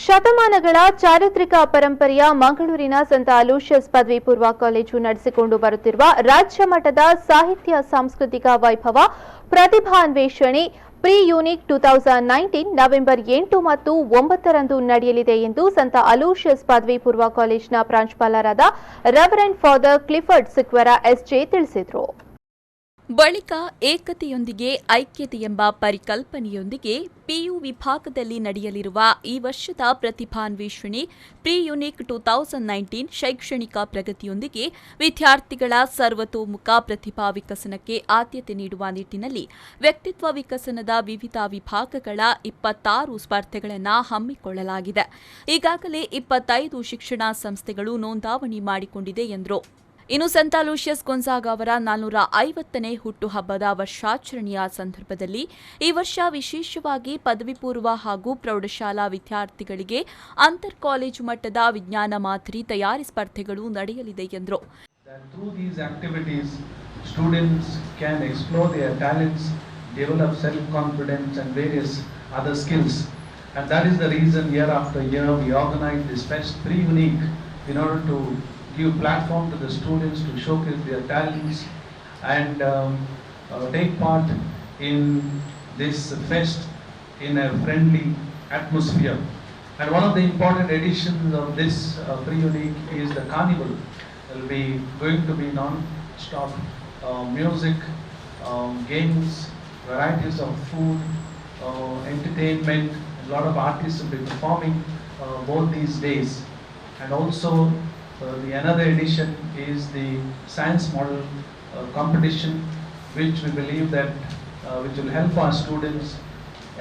ಶತಮಾನಗಳ ಚಾರಿತ್ರಿಕ ಪರಂಪರೆಯ ಮಂಗಳೂರಿನ ಸಂತ ಅಲೋಷಿಯಸ್ ಪದವಿ ಪೂರ್ವ ಕಾಲೇಜು ನಡೆಸಿಕೊಂಡು ಬರುತ್ತಿರುವ ರಾಜ್ಯ ಮಟ್ಟದ ಸಾಹಿತ್ಯ ಸಾಂಸ್ಕೃತಿಕ ವೈಭವ ಪ್ರತಿಭಾನ್ವೇಷಣೆ ಪ್ರಿಯೂನಿಕ್ 2019 ನವೆಂಬರ್ 8 ಮತ್ತು 9ರಂದು ನಡೆಯಲಿದೆ ಎಂದು ಸಂತ ಅಲೋಷಿಯಸ್ ಪದವಿ ಪೂರ್ವ ಕಾಲೇಜಿನ ಪ್ರಾಂಶುಪಾಲರಾದ reverend father Clifford Sequeira SJ ತಿಳಿಸಿದರು. ಬಳಿಕ ಏಕತೆಯೊಂದಿಗೆ ಐಕ್ಯತೆ ಎಂಬ ಪರಿಕಲ್ಪನೆಯೊಂದಿಗೆ ಪಿಯು ವಿಭಾಗದಲ್ಲಿ ನಡೆಯಲಿರುವ ಈ ವರ್ಷದ ಪ್ರತಿಭಾನ್ವೇಷಣೆ ಪ್ರಿಯೂನಿಕ್ 2019 ಶೈಕ್ಷಣಿಕ ಪ್ರಗತಿಯೊಂದಿಗೆ ವಿದ್ಯಾರ್ಥಿಗಳ ಸರ್ವತೋಮುಖ ಪ್ರತಿಭಾ ವಿಕಸನಕ್ಕೆ ಆದ್ಯತೆ ನೀಡುವ ನಿಟ್ಟಿನಲ್ಲಿ ವ್ಯಕ್ತಿತ್ವ ವಿಕಸನದ ವಿವಿಧ ವಿಭಾಗಗಳ 26 ಸ್ಪರ್ಧೆಗಳನ್ನು ಹಮ್ಮಿಕೊಳ್ಳಲಾಗಿದೆ. ಈಗಾಗಲೇ 25 ಶಿಕ್ಷಣ ಸಂಸ್ಥೆಗಳು ನೋಂದಾವಣಿ ಮಾಡಿಕೊಂಡಿದೆ ಎಂದರು. ಇನ್ನು ಸಂತ ಅಲೋಷಿಯಸ್ ಗೊಂಜಾಗ ಅವರ 450ನೇ ಹುಟ್ಟುಹಬ್ಬದ ವರ್ಷಾಚರಣೆಯ ಸಂದರ್ಭದಲ್ಲಿ ಈ ವರ್ಷ ವಿಶೇಷವಾಗಿ ಪದವಿ ಪೂರ್ವ ಹಾಗೂ ಪ್ರೌಢಶಾಲಾ ವಿದ್ಯಾರ್ಥಿಗಳಿಗೆ ಅಂತರ್ ಕಾಲೇಜು ಮಟ್ಟದ ವಿಜ್ಞಾನ ಮಾದರಿ ತಯಾರಿ ಸ್ಪರ್ಧೆಗಳು ನಡೆಯಲಿದೆ ಎಂದರು. Through these activities, students can explore their talents, develop self-confidence and various other skills. And that is the reason year after year we organize this fest Preunique in order to give platform to the students to showcase their talents and take part in this fest in a friendly atmosphere. And one of the important editions of this Preunique is the carnival. There will be going to be non-stop music, games, varieties of food, entertainment. A lot of artists will be performing both these days. And also the another edition is the science model competition, which we believe that which will help our students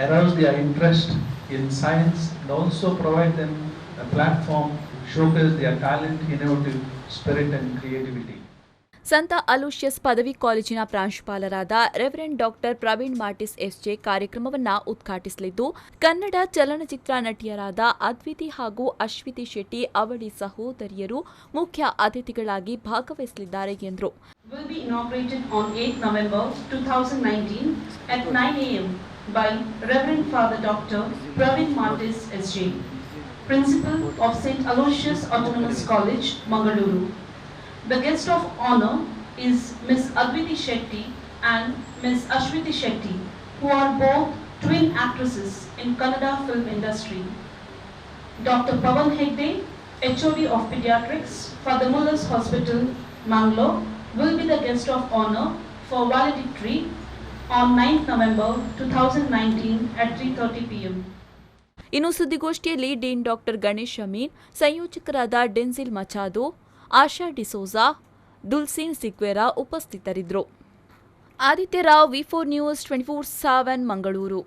arouse their interest in science and also provide them a platform to showcase their talent, innovative spirit and creativity. ಸಂತ Aloysius ಪದವಿ ಕಾಲೇಜಿನ ಪ್ರಾಂಶುಪಾಲರಾದ reverend doctor Praveen ಮಾರ್ಟಿಸ್ SJ ಕಾರ್ಯಕ್ರಮವನ್ನು ಉದ್ಘಾಟಿಸಲಿದ್ದು, ಕನ್ನಡ ಚಲನಚಿತ್ರ ನಟಿಯರಾದ ಅದ್ವಿತಿ ಹಾಗೂ ಅಶ್ವಿತಿ ಶೆಟ್ಟಿ ಅವಳಿ ಸಹೋದರಿಯರು ಮುಖ್ಯ ಅತಿಥಿಗಳಾಗಿ ಭಾಗವಹಿಸಲಿದ್ದಾರೆ ಎಂದರು. Will be inaugurated on 8 November 2019 at 9 a.m. by Reverend Father Dr. Preunique Martis SJ, Principal of St. Aloysius Autonomous College, Mangaluru. The guest of honor is Ms. Adviti Shetty and Ms. Ashwiti Shetty, who are both twin actresses in Kannada film industry. Dr. Pawan Hegde, HOD of Pediatrics for the Muller's Hospital, Mangalore, will be the guest of honor for valedictory on 9th November 2019 at 3:30 p.m. ಇನ್ನು ಸುದ್ದಿಗೋಷ್ಠಿಯಲ್ಲಿ dean doctor Ganesh Amin, ಸಂಯೋಜಕರಾದ Denzel ಮಚಾದೋ, ಆಶಾ ಡಿಸೋಜಾ, ದುಲ್ಸಿನ್ ಸಿಕ್ವೆರಾ ಉಪಸ್ಥಿತರಿದ್ದರು. Aditya Rao, ವಿ4 news 24/7 Mangaluru.